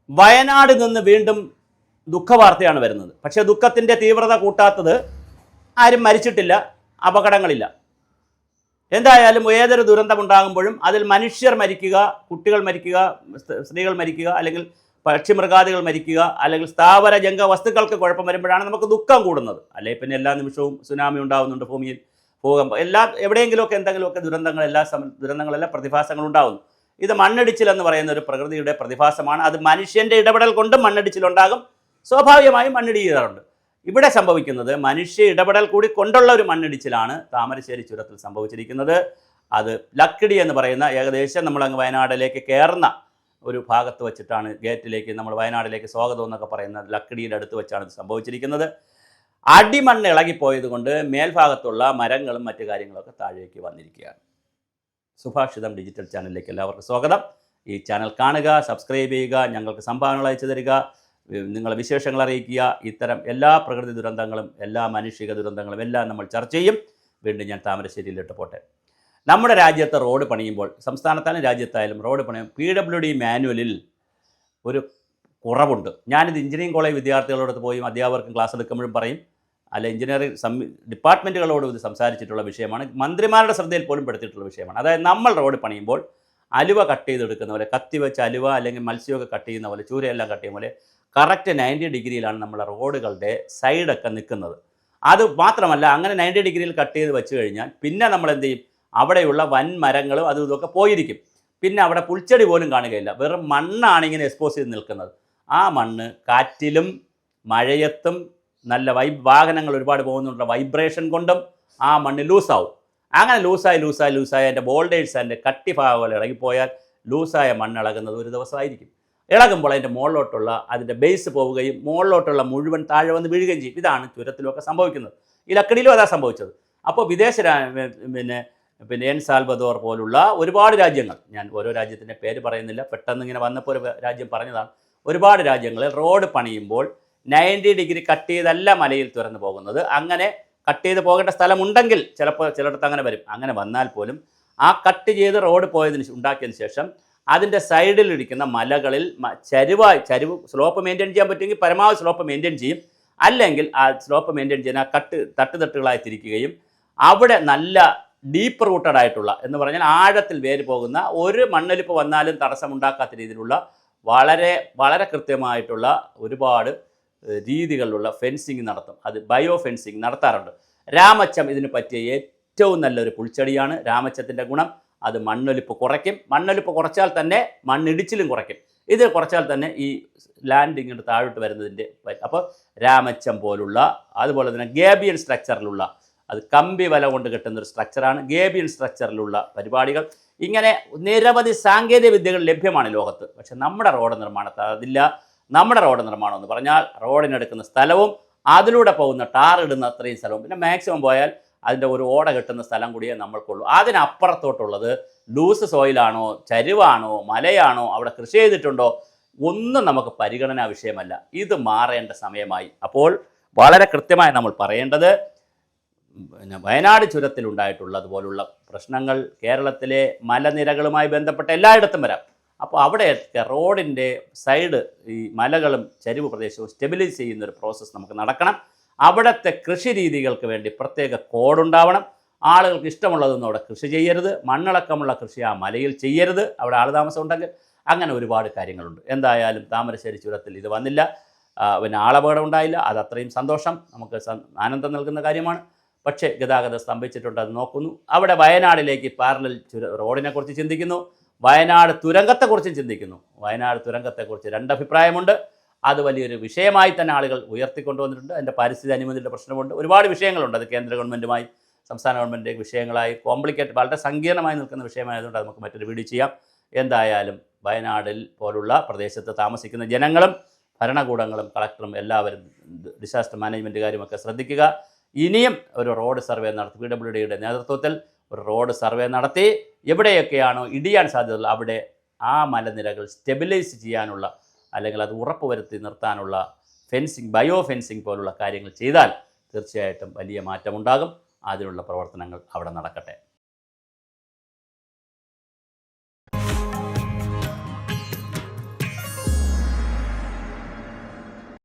വയനാട് നിന്ന് വീണ്ടും ദുഃഖവാർത്തയാണ് വരുന്നത്. പക്ഷേ ദുഃഖത്തിൻ്റെ തീവ്രത കൂട്ടാത്തത് ആരും മരിച്ചിട്ടില്ല, അപകടങ്ങളില്ല. എന്തായാലും ഏതൊരു ദുരന്തമുണ്ടാകുമ്പോഴും അതിൽ മനുഷ്യർ മരിക്കുക, കുട്ടികൾ മരിക്കുക, സ്ത്രീകൾ മരിക്കുക, അല്ലെങ്കിൽ പക്ഷിമൃഗാദികൾ മരിക്കുക, അല്ലെങ്കിൽ സ്ഥാവര ജംഗ വസ്തുക്കൾക്ക് കുഴപ്പം വരുമ്പോഴാണ് നമുക്ക് ദുഃഖം കൂടുന്നത്. അല്ലെങ്കിൽ പിന്നെ എല്ലാ നിമിഷവും സുനാമി ഉണ്ടാകുന്നുണ്ട്, ഭൂമിയിൽ ഭൂകമ്പം, എവിടെയെങ്കിലുമൊക്കെ എന്തെങ്കിലുമൊക്കെ ദുരന്തങ്ങളെല്ലാം പ്രതിഭാസങ്ങൾ ഉണ്ടാകുന്നു. ഇത് മണ്ണിടിച്ചിൽ എന്ന് പറയുന്ന ഒരു പ്രകൃതിയുടെ പ്രതിഭാസമാണ്. അത് മനുഷ്യൻ്റെ ഇടപെടൽ കൊണ്ടും മണ്ണിടിച്ചിലുണ്ടാകും, സ്വാഭാവികമായും മണ്ണിടിയാറുണ്ട്. ഇവിടെ സംഭവിക്കുന്നത് മനുഷ്യ ഇടപെടൽ കൂടി കൊണ്ടുള്ള ഒരു മണ്ണിടിച്ചിലാണ് താമരശ്ശേരി ചുരത്തിൽ സംഭവിച്ചിരിക്കുന്നത്. അത് ലക്കിടി എന്ന് പറയുന്ന ഏകദേശം നമ്മളങ്ങ് വയനാട്ടിലേക്ക് കയറുന്ന ഒരു ഭാഗത്ത് വെച്ചിട്ടാണ്, ഗേറ്റിലേക്ക് നമ്മൾ വയനാട്ടിലേക്ക് സ്വാഗതം എന്നൊക്കെ പറയുന്ന ലക്കിടിയുടെ അടുത്ത് വെച്ചാണ് ഇത് സംഭവിച്ചിരിക്കുന്നത്. അടിമണ്ണ് ഇളകിപ്പോയത് കൊണ്ട് മേൽഭാഗത്തുള്ള മരങ്ങളും മറ്റു കാര്യങ്ങളൊക്കെ താഴേക്ക് വന്നിരിക്കുകയാണ്. സുഭാഷിതം ഡിജിറ്റൽ ചാനലിലേക്ക് എല്ലാവർക്കും സ്വാഗതം. ഈ ചാനൽ കാണുക, സബ്സ്ക്രൈബ് ചെയ്യുക, ഞങ്ങൾക്ക് സംഭാവനകൾ അയച്ചു തരിക, നിങ്ങളെ വിശേഷങ്ങൾ അറിയിക്കുക. ഇത്തരം എല്ലാ പ്രകൃതി ദുരന്തങ്ങളും എല്ലാ മാനുഷിക ദുരന്തങ്ങളും എല്ലാം നമ്മൾ ചർച്ച ചെയ്യും. വീണ്ടും ഞാൻ താമരശ്ശേരിയിലിട്ട് പോട്ടെ. നമ്മുടെ രാജ്യത്ത് റോഡ് പണിയുമ്പോൾ, സംസ്ഥാനത്തായാലും രാജ്യത്തായാലും റോഡ് പണിയും PWD മാനുവലിൽ ഒരു കുറവുണ്ട്. ഞാനിത് എഞ്ചിനീയറിംഗ് കോളേജ് വിദ്യാർത്ഥികളോട് പോയി അധ്യാപകർക്കും ക്ലാസ് എടുക്കുമ്പോഴും പറയും, അല്ല എഞ്ചിനീയറിംഗ് ഡിപ്പാർട്ട്മെൻറ്റുകളോട് ഇത് സംസാരിച്ചിട്ടുള്ള വിഷയമാണ്, മന്ത്രിമാരുടെ ശ്രദ്ധയിൽ പോലും പെടുത്തിയിട്ടുള്ള വിഷയമാണ്. അതായത് നമ്മൾ റോഡ് പണിയുമ്പോൾ അലുവ കട്ട് ചെയ്തെടുക്കുന്ന പോലെ, കത്തി വെച്ച് അലുവ അല്ലെങ്കിൽ മത്സ്യമൊക്കെ കട്ട് ചെയ്യുന്ന പോലെ, ചൂരയെല്ലാം കട്ട് ചെയ്യുന്ന പോലെ കറക്റ്റ് 90 ഡിഗ്രിയിലാണ് നമ്മളെ റോഡുകളുടെ സൈഡൊക്കെ നിൽക്കുന്നത്. അത് മാത്രമല്ല, അങ്ങനെ 90 ഡിഗ്രിയിൽ കട്ട് ചെയ്ത് വെച്ച് കഴിഞ്ഞാൽ പിന്നെ നമ്മൾ എന്ത് ചെയ്യും, അവിടെയുള്ള വൻ മരങ്ങളും അതും ഇതൊക്കെ പോയിരിക്കും. പിന്നെ അവിടെ പുൽച്ചെടി പോലും കാണുകയില്ല, വെറും മണ്ണാണ് ഇങ്ങനെ എക്സ്പോസ് ചെയ്ത് നിൽക്കുന്നത്. ആ മണ്ണ് കാറ്റിലും മഴയത്തും നല്ല വാഹനങ്ങൾ ഒരുപാട് പോകുന്നുള്ള വൈബ്രേഷൻ കൊണ്ടും ആ മണ്ണ് ലൂസാവും. അങ്ങനെ ലൂസായി അതിൻ്റെ ബോൾഡേഴ്സ് അതിൻ്റെ കട്ടി ഭാഗങ്ങൾ ഇളകിപ്പോയാൽ ലൂസായ മണ്ണ് ഇളകുന്നത് ഒരു ദിവസമായിരിക്കും. ഇളകുമ്പോൾ അതിൻ്റെ മുകളിലോട്ടുള്ള അതിൻ്റെ ബേസ് പോവുകയും മുകളിലോട്ടുള്ള മുഴുവൻ താഴെ വന്ന് വീഴുകയും ചെയ്യും. ഇതാണ് ചുരത്തിലൊക്കെ സംഭവിക്കുന്നത്. ഈ ലക്കിടിയിലും അതാണ് സംഭവിച്ചത്. അപ്പോൾ വിദേശ പിന്നെ എൽ സാൽവദോർ പോലുള്ള ഒരുപാട് രാജ്യങ്ങൾ, ഞാൻ ഓരോ രാജ്യത്തിൻ്റെ പേര് പറയുന്നില്ല, പെട്ടെന്ന് ഇങ്ങനെ വന്നപ്പോൾ ഒരു രാജ്യം പറഞ്ഞതാണ്. ഒരുപാട് രാജ്യങ്ങളിൽ റോഡ് പണിയുമ്പോൾ 90 ഡിഗ്രി കട്ട് ചെയ്തല്ല മലയിൽ തുറന്നു പോകുന്നത്. അങ്ങനെ കട്ട് ചെയ്ത് പോകേണ്ട സ്ഥലമുണ്ടെങ്കിൽ ചിലപ്പോൾ ചിലയിടത്ത് അങ്ങനെ വരും. അങ്ങനെ വന്നാൽ പോലും ആ കട്ട് ചെയ്ത് റോഡ് ഉണ്ടാക്കിയതിന് ശേഷം അതിൻ്റെ സൈഡിലിരിക്കുന്ന മലകളിൽ ചരിവ് സ്ലോപ്പ് മെയിൻറ്റെയിൻ ചെയ്യാൻ പറ്റുമെങ്കിൽ പരമാവധി സ്ലോപ്പ് മെയിൻറ്റെയിൻ ചെയ്യും. അല്ലെങ്കിൽ ആ സ്ലോപ്പ് മെയിൻറ്റെയിൻ ചെയ്യാൻ ആ തട്ടുതട്ടുകളായി തിരിക്കുകയും അവിടെ നല്ല ഡീപ്പ് റൂട്ടഡ് ആയിട്ടുള്ള, എന്ന് പറഞ്ഞാൽ ആഴത്തിൽ വേര് പോകുന്ന, ഒരു മണ്ണൊലിപ്പ് വന്നാലും തടസ്സമുണ്ടാക്കാത്ത രീതിയിലുള്ള വളരെ വളരെ കൃത്യമായിട്ടുള്ള ഒരുപാട് രീതികളിലുള്ള ഫെൻസിങ് നടത്തും. അത് ബയോ ഫെൻസിങ് നടത്താറുണ്ട്. രാമച്ചം ഇതിന് പറ്റിയ ഏറ്റവും നല്ലൊരു പുൽച്ചെടിയാണ്. രാമച്ചത്തിൻ്റെ ഗുണം അത് മണ്ണൊലിപ്പ് കുറയ്ക്കും. മണ്ണൊലിപ്പ് കുറച്ചാൽ തന്നെ മണ്ണിടിച്ചിലും കുറയ്ക്കും. ഇത് കുറച്ചാൽ തന്നെ ഈ ലാൻഡ് ഇങ്ങോട്ട് താഴോട്ട് വരുന്നതിൻ്റെ. അപ്പോൾ രാമച്ചം പോലുള്ള, അതുപോലെ തന്നെ ഗേബിയൻ സ്ട്രക്ചറിലുള്ള, അത് കമ്പി വല കൊണ്ട് കിട്ടുന്നൊരു സ്ട്രക്ചറാണ് ഗേബിയൻ സ്ട്രക്ചറിലുള്ള പരിപാടികൾ. ഇങ്ങനെ നിരവധി സാങ്കേതിക വിദ്യകൾ ലഭ്യമാണ് ലോകത്ത്. പക്ഷെ നമ്മുടെ റോഡ് നിർമ്മാണത്തിൽ അതില്ല. നമ്മുടെ റോഡ് നിർമ്മാണം എന്ന് പറഞ്ഞാൽ റോഡിനെടുക്കുന്ന സ്ഥലവും അതിലൂടെ പോകുന്ന ടാർ ഇടുന്ന അത്രയും സ്ഥലവും, പിന്നെ മാക്സിമം പോയാൽ അതിൻ്റെ ഒരു ഓട കിട്ടുന്ന സ്ഥലം കൂടിയേ നമ്മൾക്കുള്ളൂ. അതിനപ്പുറത്തോട്ടുള്ളത് ലൂസ് സോയിലാണോ, ചരിവാണോ, മലയാണോ, അവിടെ കൃഷി ചെയ്തിട്ടുണ്ടോ, ഒന്നും നമുക്ക് പരിഗണനാ വിഷയമല്ല. ഇത് മാറേണ്ട സമയമായി. അപ്പോൾ വളരെ കൃത്യമായി നമ്മൾ പറയേണ്ടത്, പിന്നെ വയനാട് ചുരത്തിലുണ്ടായിട്ടുള്ളതുപോലുള്ള പ്രശ്നങ്ങൾ കേരളത്തിലെ മലനിരകളുമായി ബന്ധപ്പെട്ട എല്ലായിടത്തും വരാം. അപ്പോൾ അവിടെയൊക്കെ റോഡിൻ്റെ സൈഡ്, ഈ മലകളും ചരിവ് പ്രദേശവും സ്റ്റെബിലൈസ് ചെയ്യുന്നൊരു പ്രോസസ്സ് നമുക്ക് നടക്കണം. അവിടുത്തെ കൃഷി രീതികൾക്ക് വേണ്ടി പ്രത്യേക കോഡുണ്ടാവണം. ആളുകൾക്ക് ഇഷ്ടമുള്ളതൊന്നും അവിടെ കൃഷി ചെയ്യരുത്. മണ്ണിളക്കമുള്ള കൃഷി ആ മലയിൽ ചെയ്യരുത്, അവിടെ ആൾതാമസം ഉണ്ടെങ്കിൽ. അങ്ങനെ ഒരുപാട് കാര്യങ്ങളുണ്ട്. എന്തായാലും താമരശ്ശേരി ചുരത്തിൽ ഇത് വന്നില്ല, പിന്നെ ആളപകടം ഉണ്ടായില്ല. അത് അത്രയും സന്തോഷം, നമുക്ക് ആനന്ദം നൽകുന്ന കാര്യമാണ്. പക്ഷേ ഗതാഗതം സ്തംഭിച്ചിട്ടുണ്ട്, അത് നോക്കുന്നു. അവിടെ വയനാടിലേക്ക് പാരലൽ റോഡിനെക്കുറിച്ച് ചിന്തിക്കുന്നു, വയനാട് തുരങ്കത്തെക്കുറിച്ചും ചിന്തിക്കുന്നു. വയനാട് തുരങ്കത്തെക്കുറിച്ച് രണ്ടഭിപ്രായമുണ്ട്. അത് വലിയൊരു വിഷയമായി തന്നെ ആളുകൾ ഉയർത്തിക്കൊണ്ടുവന്നിട്ടുണ്ട്. അതിൻ്റെ പരിസ്ഥിതി അനുമതിയുടെ പ്രശ്നമുണ്ട്, ഒരുപാട് വിഷയങ്ങളുണ്ട്. അത് കേന്ദ്ര ഗവൺമെൻറ്റുമായി സംസ്ഥാന ഗവൺമെൻറ് വിഷയങ്ങളായി കോംപ്ലിക്കേറ്റ്, വളരെ സങ്കീർണമായി നിൽക്കുന്ന വിഷയമായതുകൊണ്ട് അത് നമുക്ക് മറ്റൊരു വീഡിയോ ചെയ്യാം. എന്തായാലും വയനാടിൽ പോലുള്ള പ്രദേശത്ത് താമസിക്കുന്ന ജനങ്ങളും ഭരണകൂടങ്ങളും കളക്ടറും എല്ലാവരും ഡിസാസ്റ്റർ മാനേജ്മെൻറ്റുകാരുമൊക്കെ ശ്രദ്ധിക്കുക. ഇനിയും ഒരു റോഡ് സർവേ നടത്തി, PWDയുടെ നേതൃത്വത്തിൽ ഒരു റോഡ് സർവേ നടത്തി എവിടെയൊക്കെയാണോ ഇടിയാൻ സാധ്യതയുള്ളത് അവിടെ ആ മലനിരകൾ സ്റ്റെബിലൈസ് ചെയ്യാനുള്ള, അല്ലെങ്കിൽ അത് ഉറപ്പുവരുത്തി നിർത്താനുള്ള ഫെൻസിങ്, ബയോ ഫെൻസിങ് പോലുള്ള കാര്യങ്ങൾ ചെയ്താൽ തീർച്ചയായിട്ടും വലിയ മാറ്റമുണ്ടാകും. അതിനുള്ള പ്രവർത്തനങ്ങൾ അവിടെ നടക്കട്ടെ.